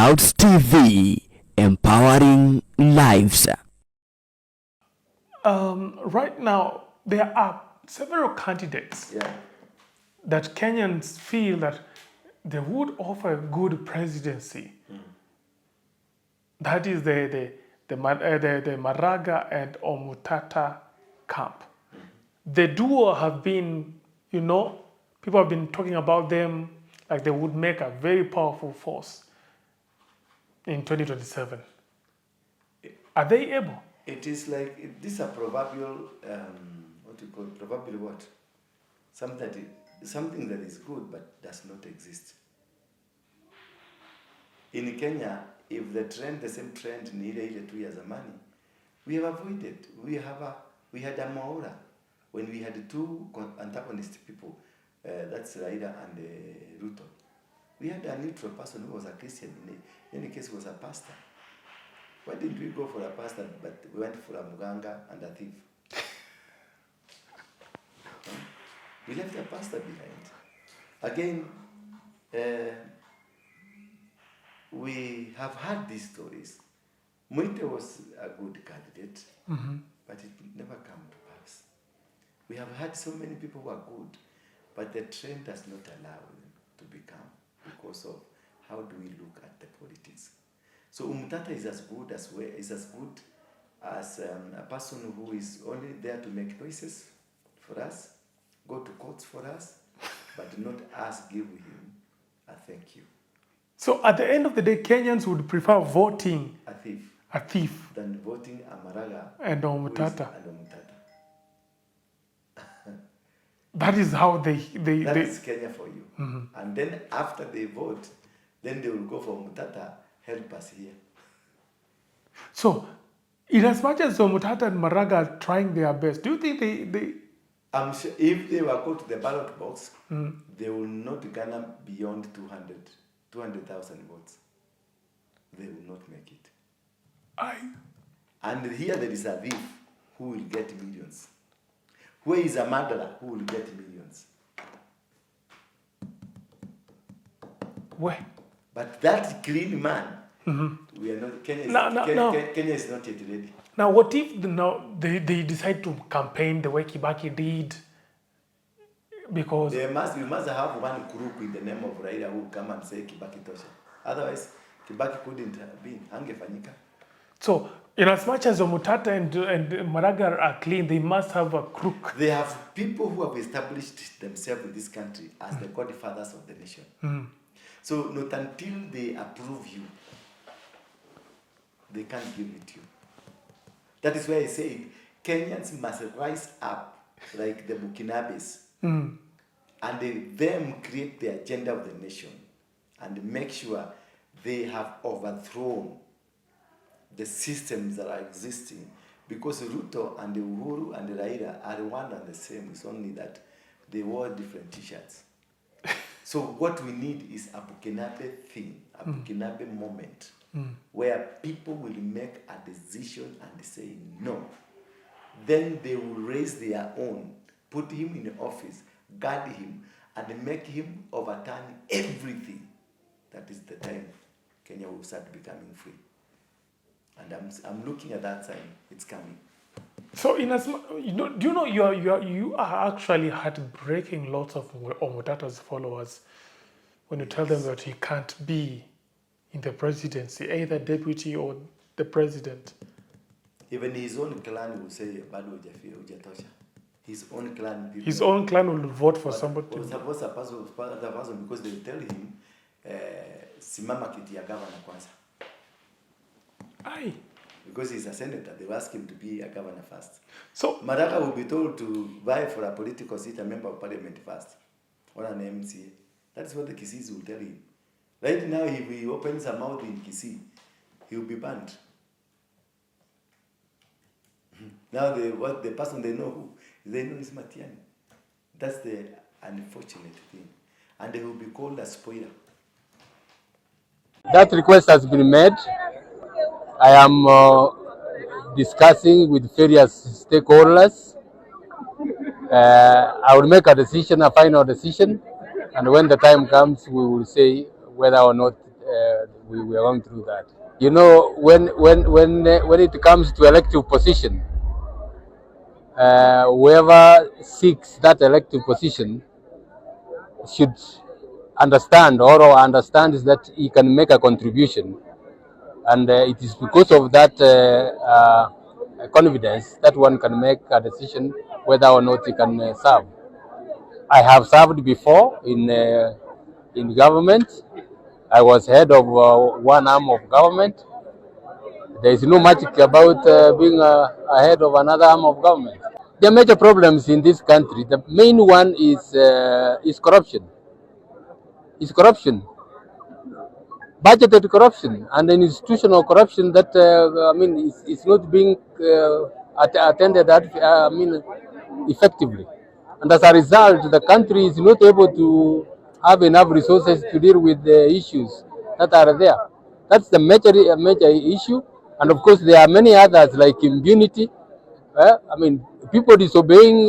Clouds TV, empowering lives. Right now, there are several candidates that Kenyans feel that they would offer a good presidency. That is the Maraga and Omutata camp. The duo have been, people have been talking about them like they would make a very powerful force in 2027. Are they able? It is like, this is a proverbial, what do you call it? Proverbial what? Something that is good but does not exist. In Kenya, if the same trend needed 2 years of money, we have avoided. We had a Maura when we had two antagonist people, that's Raida and Ruto. We had a neutral person who was a Christian, in any case was a pastor. Why didn't we go for a pastor, but we went for a muganga and a thief? We left a pastor behind. Again, we have had these stories. Mwite was a good candidate, but it never came to pass. We have had so many people who are good, but the trend does not allow them to become because of how do we look at the politics. So Umutata is as good as a person who is only there to make noises for us, go to courts for us, but not us give him a thank you. So at the end of the day, Kenyans would prefer voting a thief than voting a Maraga and Omutata. That is how they is Kenya for you. And then after they vote, then they will go for Omutata, help us here. So, in as much as Omutata and Maraga are trying their best, do you think they I'm sure if they were go to the ballot box, they will not garner beyond 200,000 votes. They will not make it. And here there is a thief who will get millions. Where is a murderer who will get millions? Where? But that clean man, we are not. Kenya is not yet ready. Now, what if they decide to campaign the way Kibaki did? Because we must have one crook with the name of Raila who will come and say Kibaki tosha. Otherwise, Kibaki couldn't have been. Hangefanyika. So, in as much as Omutata and Maraga are clean, they must have a crook. They have people who have established themselves in this country as the godfathers of the nation. So, not until they approve you, they can't give it to you. That is why I say Kenyans must rise up like the Burkinabes and them create the agenda of the nation and make sure they have overthrown the systems that are existing, because Ruto and Uhuru and Raila are one and the same. It's only that they wore different t-shirts. So what we need is a Burkinabe thing, a Burkinabe moment, where people will make a decision and say no. Then they will raise their own, put him in office, guard him, and make him overturn everything. That is the time Kenya will start becoming free. And I'm looking at that sign. It's coming. So, do you know you are actually heartbreaking lots of Omutata's followers when you tell them that he can't be in the presidency, either deputy or the president. Even his own clan will say, "Bado hujatosha." His own clan people. His own clan will vote for somebody. Suppose a person, because they will tell him, "Simama kiti ya governor kwanza." Aye. Because he's a senator, they will ask him to be a governor first. So Maraga will be told to vie for a political seat, a member of parliament first, or an MCA. That's what the Kisis will tell him. Right now, if he opens a mouth in Kisii, he will be banned. Now, the person they know is Matiani. That's the unfortunate thing. And they will be called a spoiler. That request has been made. I am discussing with various stakeholders. I will make a final decision, and when the time comes, we will say whether or not we are going through that. You know, when it comes to elective position, whoever seeks that elective position should understand or understands that he can make a contribution, and it is because of that confidence that one can make a decision whether or not he can serve. I have served before in government. I was head of one arm of government. There is no magic about being a head of another arm of government. There are major problems in this country. The main one is corruption. Is corruption, budgeted corruption, and an institutional corruption that is not being attended at, effectively. And as a result, the country is not able to have enough resources to deal with the issues that are there. That's the major issue. And of course, there are many others like impunity. People disobeying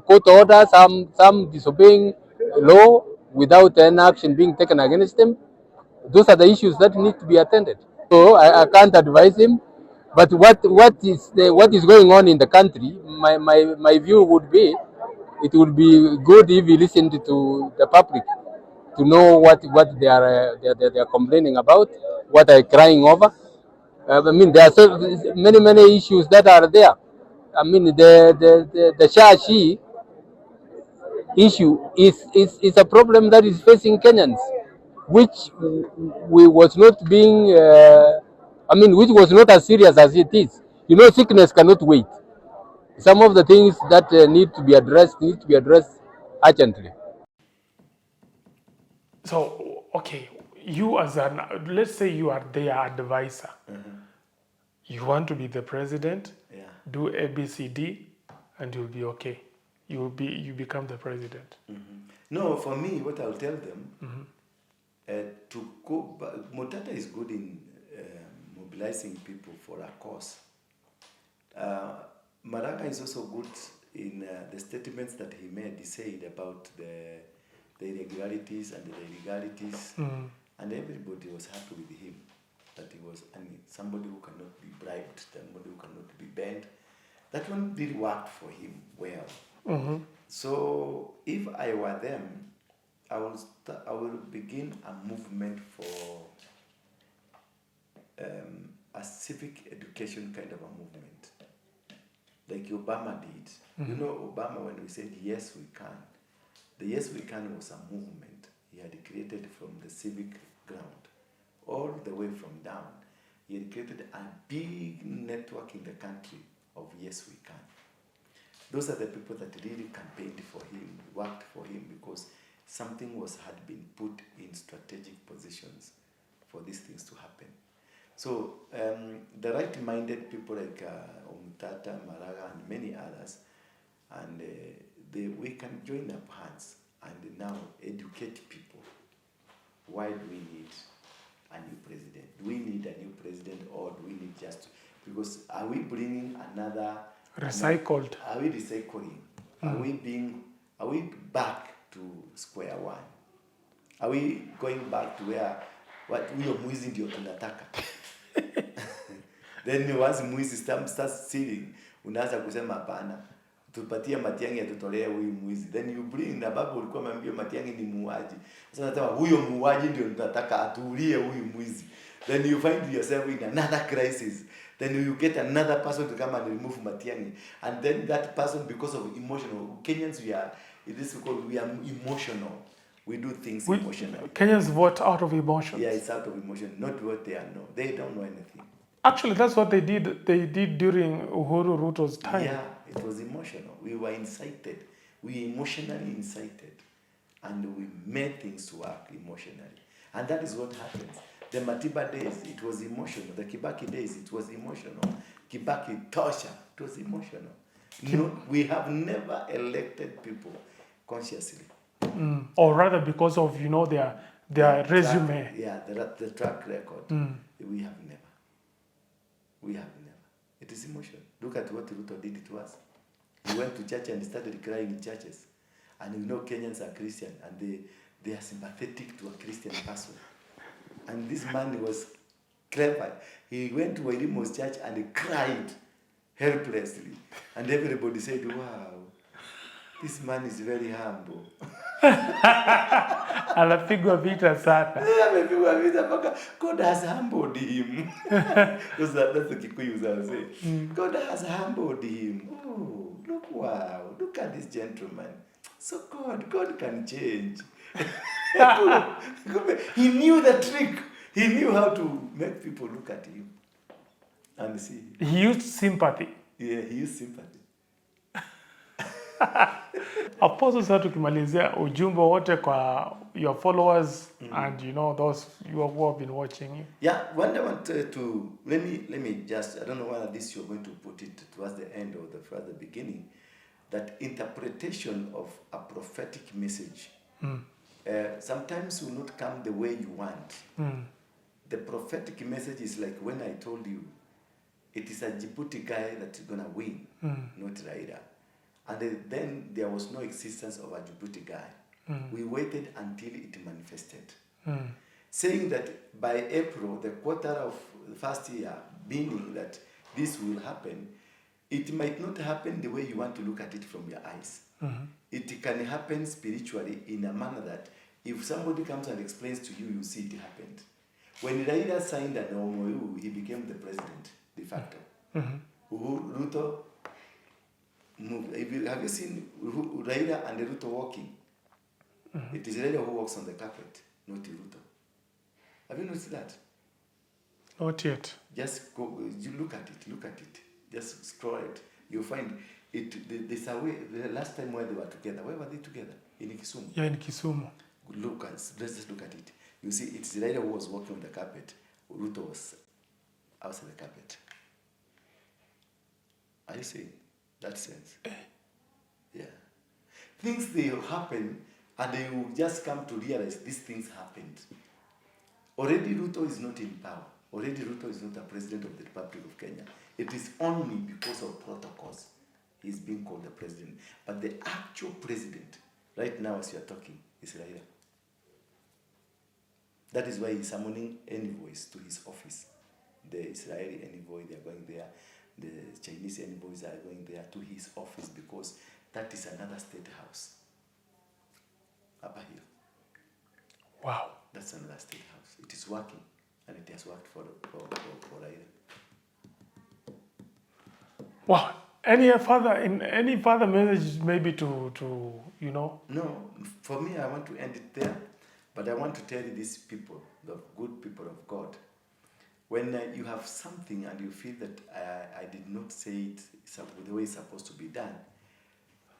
court orders, some disobeying law without any action being taken against them. Those are the issues that need to be attended. So I can't advise him, but what is going on in the country, my view would be, it would be good if he listened to the public to know what they are complaining about, what they are crying over. There are so many issues that are there. The Shashi issue is a problem that is facing Kenyans, which we was not being, which was not as serious as it is. You know, sickness cannot wait. Some of the things that need to be addressed urgently. So, okay, you as an, let's say you are their advisor. You want to be the president, Yeah. do ABCD, and you'll be okay. You become the president. No, for me, what I'll tell them, to go back, Mutata is good in mobilizing people for a cause. Maraga is also good in the statements that he made. He said about the irregularities and the illegalities, and everybody was happy with him. That he was somebody who cannot be bribed, somebody who cannot be bent. That one did work for him well. So if I were them, I will begin a movement for a civic education kind of a movement, like Obama did. You know, Obama, when we said yes we can, the yes we can was a movement he had created from the civic ground all the way from down. He had created a big network in the country of yes we can. Those are the people that really campaigned for him, worked for him, because something had been put in strategic positions for these things to happen. So the right-minded people like Omutata, Maraga, and many others, and we can join up hands and now educate people. Why do we need a new president? Do we need a new president, or do we need just, because are we bringing another Recycled. Are we recycling? Are we back to square one? Are we going back to where huyo mwizi ndio tunataka? Then once mwizi starts stealing, unaanza kusema hapana, tupatie Matiang'i atutolee huyu mwizi. Then you bring na baba ulikuwa umeambia Matiang'i ni muuaji. Sasa nasema huyo muuaji ndio tunataka atuulie huyu mwizi. Then you find yourself in another crisis. Then you get another person to come and remove Matiang'i. And then that person, because of emotional, Kenyans, we are emotional. We do things emotionally. Kenyans vote out of emotion. Yeah, it's out of emotion, not what they know. They don't know anything. Actually, that's what they did. They did during Uhuru Ruto's time. Yeah, it was emotional. We were incited. We emotionally incited. And we made things work emotionally. And that is what happens. The Matiba days, it was emotional. The Kibaki days, it was emotional. Kibaki Tosha, it was emotional. No, we have never elected people consciously. Or rather because of, their resume. The track record. We have never. We have never. It is emotional. Look at what Ruto did to us. He went to church and started crying in churches. And Kenyans are Christian, and they are sympathetic to a Christian person. And this man was clever. He went to Wairimu's church and he cried helplessly. And everybody said, wow, this man is very humble. Anapigwa vita sana. Amepigwa vita mpaka God has humbled him. That's the Kikuyu I say. God has humbled him. Oh, look, wow, look at this gentleman. So God can change. He knew the trick. He knew how to make people look at him and see. He used sympathy. Yeah, he used sympathy. Apostle, sasa tukimalizia ujumbe wote kwa your followers and you know those who have been watching you. Yeah, when I want to let me just, I don't know whether this you're going to put it towards the end or the beginning, that interpretation of a prophetic message sometimes will not come the way you want. The prophetic message is like when I told you, it is a Djibouti guy that's gonna win, not Raila. And then there was no existence of a Djibouti guy. We waited until it manifested. Saying that by April, the quarter of the first year, meaning that this will happen, it might not happen the way you want to look at it from your eyes. It can happen spiritually in a manner that if somebody comes and explains to you, you see it happened. When Raila signed an MOU, he became the president, de facto. Ruto moved. Have you seen Raila and Ruto walking? It is Raila who walks on the carpet, not Ruto. Have you noticed that? Not yet. Just go, you look at it. Just scroll it. You'll find it. There's a way. The last time when they were together, where were they together? In Kisumu. Yeah, in Kisumu. Look, let's just look at it. You see, it's Raila who was walking on the carpet. Ruto was outside the carpet. Are you seeing that sense? Yeah. Things they happen, and they will just come to realize these things happened. Already Ruto is not in power. Already Ruto is not a president of the Republic of Kenya. It is only because of protocols he's being called the president. But the actual president, right now as you are talking, is Raila. That is why he's summoning envoys to his office. The Israeli envoy, they are going there. The Chinese envoys are going there to his office because that is another state house. Upper Hill. Wow. That's another state house. It is working, and it has worked for Raila. Wow. Any further message maybe to you know? No, for me, I want to end it there, but I want to tell you these people, the good people of God, when you have something and you feel that I did not say it the way it's supposed to be done,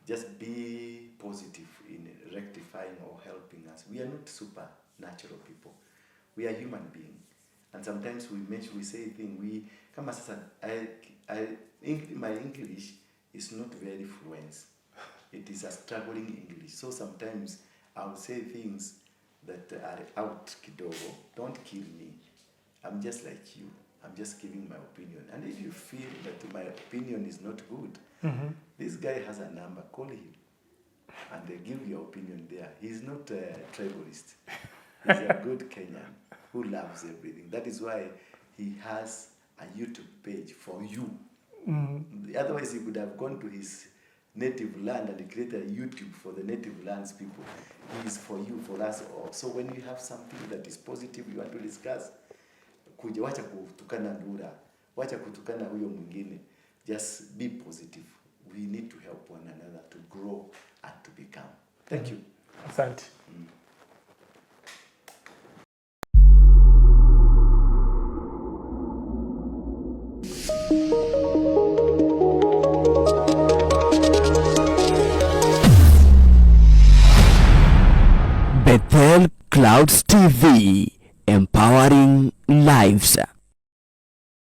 just be positive in rectifying or helping us. We are not supernatural people. We are human beings. And sometimes we say things, my English is not very fluent. It is a struggling English. So sometimes I'll say things that are out kidogo. Don't kill me. I'm just like you. I'm just giving my opinion. And if you feel that my opinion is not good, this guy has a number, call him. And give your opinion there. He's not a tribalist. He's a good Kenyan who loves everything. That is why he has a YouTube page for you. Otherwise, he could have gone to his native land and created a YouTube for the native lands people. He is for you, for us all. So when you have something that is positive you want to discuss, wacha kutukana Ndura, wacha kutukana huyo mwingine. Just be positive. We need to help one another to grow and to become. Thank you. Asante. Bethel Clouds TV, empowering lives.